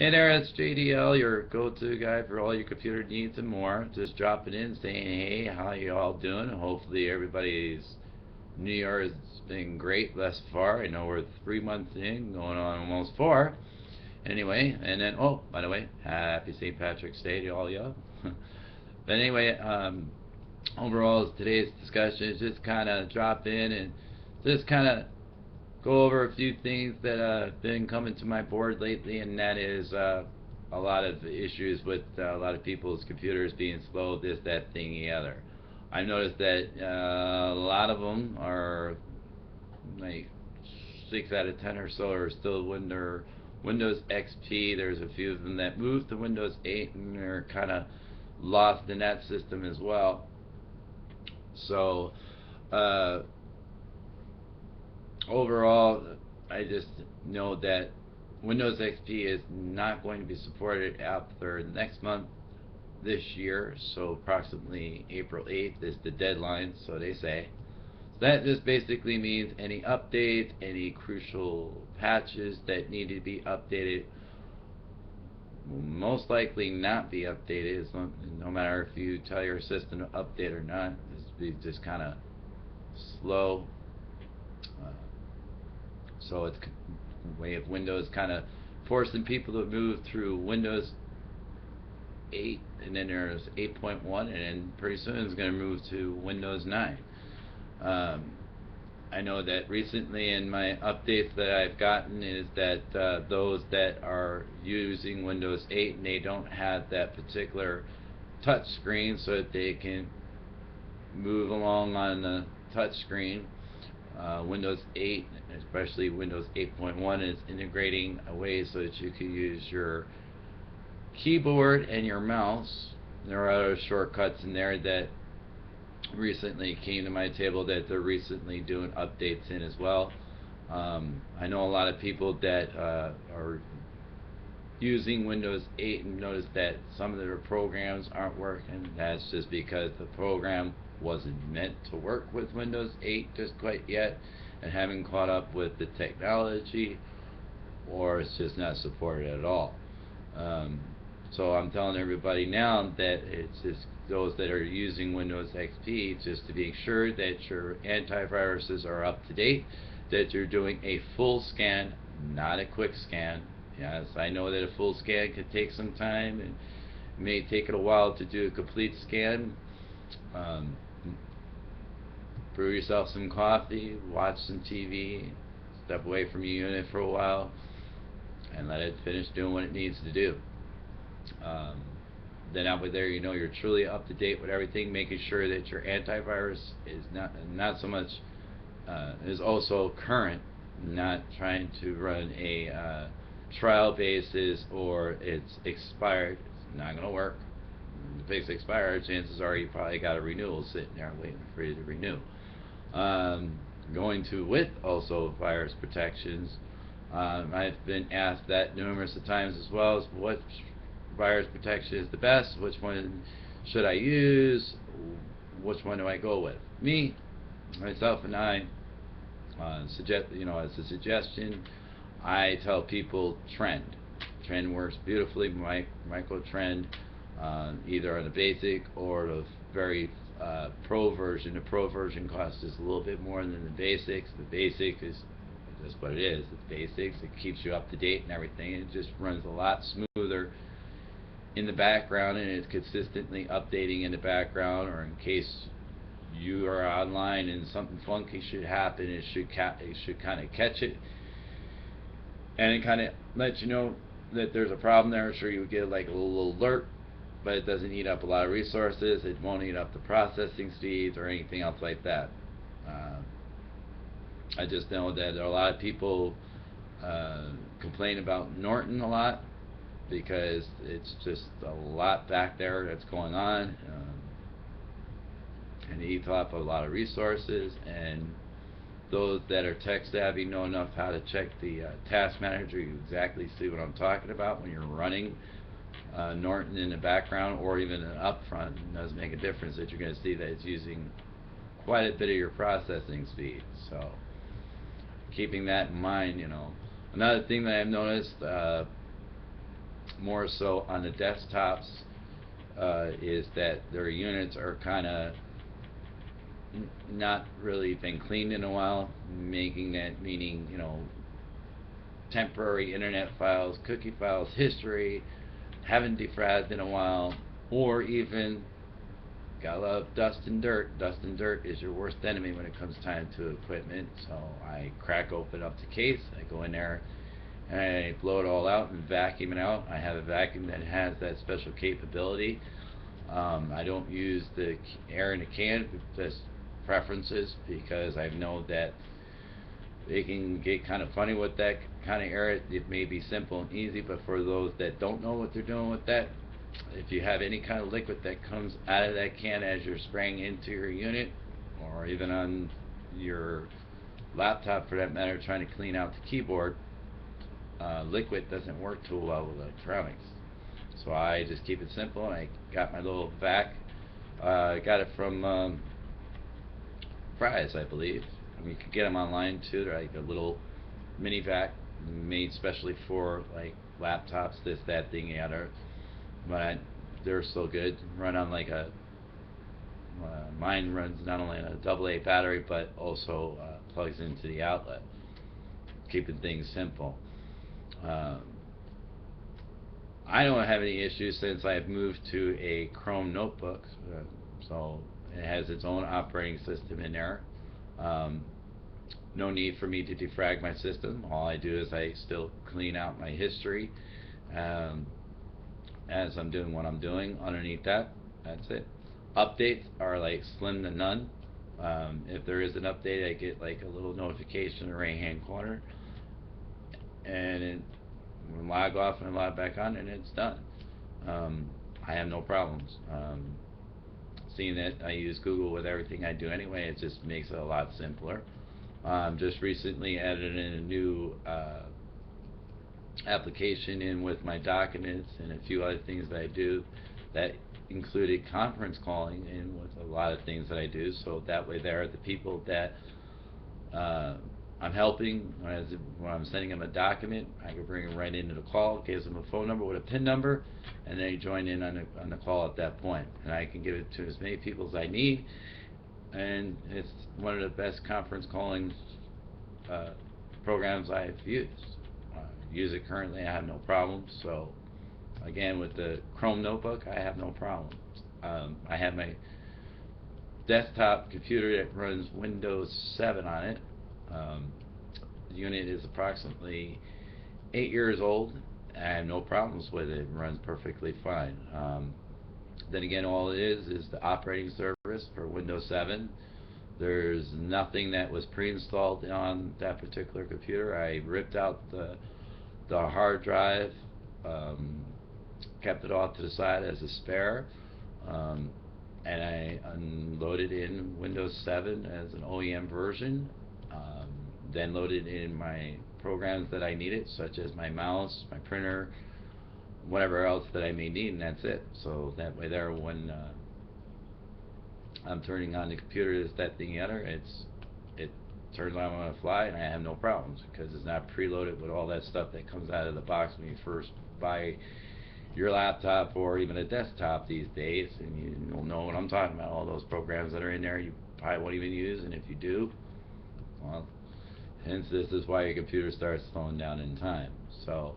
Hey there, it's JDL, your go-to guy for all your computer needs and more. Just dropping in, saying, hey, how you all doing? Hopefully everybody's New Year has been great thus far. I know we're 3 months in, going on almost 4. Anyway, and then, oh, by the way, happy St. Patrick's Day to all y'all. But anyway, overall, today's discussion is just kind of drop in and just kind of go over a few things that have been coming to my board lately, and that is a lot of issues with a lot of people's computers being slow, this, that, thing, the other. I noticed that a lot of them are like 6 out of 10 or so are still Windows XP. There's a few of them that moved to Windows 8 and they're kind of lost in that system as well. So uh, overall, I just know that Windows XP is not going to be supported after next month this year, so approximately April 8th is the deadline, so they say. So that just basically means any updates, any crucial patches that need to be updated will most likely not be updated, no matter if you tell your system to update or not. It's just kind of slow. Uh, So it's a way of Windows kind of forcing people to move through Windows 8, and then there's 8.1, and then pretty soon it's going to move to Windows 9. Um, I know that recently in my updates that I've gotten is that those that are using Windows 8 and they don't have that particular touch screen so that they can move along on the touch screen. Windows 8, especially Windows 8.1, is integrating a way so that you can use your keyboard and your mouse. There are other shortcuts in there that recently came to my table that they're recently doing updates in as well. I know a lot of people that are using Windows 8 and notice that some of their programs aren't working. That's just because the program wasn't meant to work with Windows 8 just quite yet and haven't caught up with the technology, or it's just not supported at all. So I'm telling everybody now that it's just those that are using Windows XP just to make sure that your antiviruses are up to date, that you're doing a full scan, not a quick scan. Yes, I know that a full scan could take some time and it may take it a while to do a complete scan. Um, Brew yourself some coffee, watch some TV, step away from your unit for a while, and let it finish doing what it needs to do. Um, then out there, you know you're truly up to date with everything, making sure that your antivirus is not so much is also current, not trying to run a trial basis or it's expired. It's not going to work. If it's expired, chances are you probably got a renewal sitting there waiting for you to renew. Going to with also virus protections. I've been asked that numerous of times as well as what virus protection is the best, which one should I use, which one do I go with. Me, myself and I suggest, as a suggestion, I tell people trend. Trend works beautifully, micro trend, either on the basic or the very pro version. The pro version costs just a little bit more than the basics. The basic is just what it is. It's basics. It keeps you up to date and everything. It just runs a lot smoother in the background, and it's consistently updating in the background, or in case you are online and something funky should happen, it should kind of catch it, and it kind of lets you know that there's a problem there. Sure, you get like a little alert, but it doesn't eat up a lot of resources. It won't eat up the processing speeds or anything else like that. I just know that a lot of people complain about Norton a lot because it's just a lot back there that's going on, and it eats up a lot of resources. And those that are tech savvy know enough how to check the task manager. You exactly see what I'm talking about when you're running Norton in the background or even an upfront. It does make a difference that you're going to see that it's using quite a bit of your processing speed. So keeping that in mind, Another thing that I've noticed, more so on the desktops, is that their units are kind of not really been cleaned in a while, making that meaning, temporary internet files, cookie files, history, haven't defragged in a while, or even got a lot of dust and dirt. Dust and dirt is your worst enemy when it comes time to equipment. So I crack open up the case, I go in there, and I blow it all out and vacuum it out. I have a vacuum that has that special capability. I don't use the air in a can, just preferences, because I know that they can get kind of funny with that kind of air. It may be simple and easy, but for those that don't know what they're doing with that, if you have any kind of liquid that comes out of that can as you're spraying into your unit, or even on your laptop for that matter, trying to clean out the keyboard, liquid doesn't work too well with electronics. So I just keep it simple. I got my little vac. I got it from Fry's, I believe. I mean, you can get them online too. They're like a little mini vac made specially for like laptops, this, that, thing, the other. But they're so good. Run on like a mine runs not only on a AA battery but also plugs into the outlet, keeping things simple. Um, I don't have any issues since I've moved to a Chrome notebook, so it has its own operating system in there. Um, no need for me to defrag my system. All I do is I still clean out my history um, as I'm doing what I'm doing. Underneath that, that's it. Updates are like slim to none. If there is an update, I get like a little notification in the right hand corner, and it log off and log back on, and it's done. I have no problems. Seeing that I use Google with everything I do anyway, it just makes it a lot simpler. Just recently added in a new application in with my documents and a few other things that I do that included conference calling in with a lot of things that I do. So that way, there are the people that uh, I'm helping when I'm sending them a document. I can bring them right into the call, gives them a phone number with a PIN number, and they join in on the call at that point. And I can give it to as many people as I need. And it's one of the best conference calling uh, programs I've used. Use it currently, I have no problems. So again, with the Chrome notebook, I have no problems. I have my desktop computer that runs Windows 7 on it. The unit is approximately 8 years old. I have no problems with it. It runs perfectly fine. Then again, all it is the operating service for Windows 7. There's nothing that was pre-installed on that particular computer. I ripped out the hard drive, um, kept it off to the side as a spare, um, and I unloaded in Windows 7 as an OEM version. Then loaded in my programs that I needed, such as my mouse, my printer, whatever else that I may need, and that's it. So that way, there, when I'm turning on the computer, this, that, thing, the other, it turns on when I fly, and I have no problems because it's not preloaded with all that stuff that comes out of the box when you first buy your laptop or even a desktop these days. And you'll know what I'm talking about. All those programs that are in there, you probably won't even use, and if you do, well, hence this is why your computer starts slowing down in time. So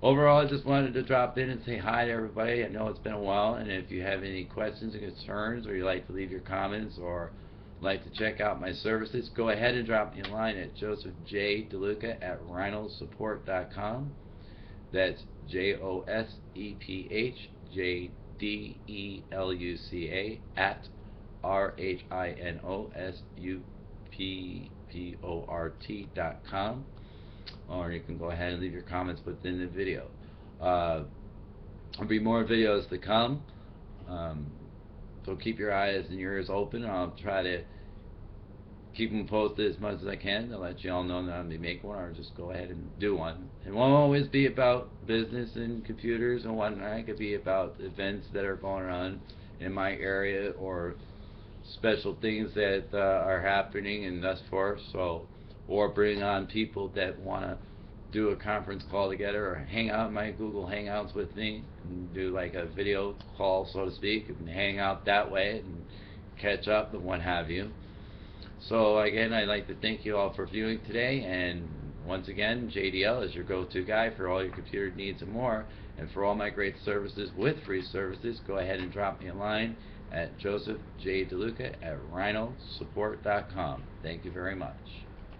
overall, I just wanted to drop in and say hi to everybody. I know it's been a while, and if you have any questions or concerns, or you'd like to leave your comments, or like to check out my services, go ahead and drop me a line at josephjdeluca at rhinosupport.com. That's JOSEPHJDELUCA at rhinosupport.com, or you can go ahead and leave your comments within the video. There'll be more videos to come, so keep your eyes and your ears open. I'll try to keep them posted as much as I can to let you all know that I'm going to make one, or just go ahead and do one. It won't always be about business and computers and whatnot. It could be about events that are going on in my area, or special things that are happening and thus forth. So, or bring on people that want to do a conference call together or hang out in my Google Hangouts with me and do like a video call, so to speak, and hang out that way and catch up and what have you. So again, I'd like to thank you all for viewing today, and once again, JDL is your go-to guy for all your computer needs and more. And for all my great services with free services, go ahead and drop me a line at josephjdeluca@rhinosupport.com. Thank you very much.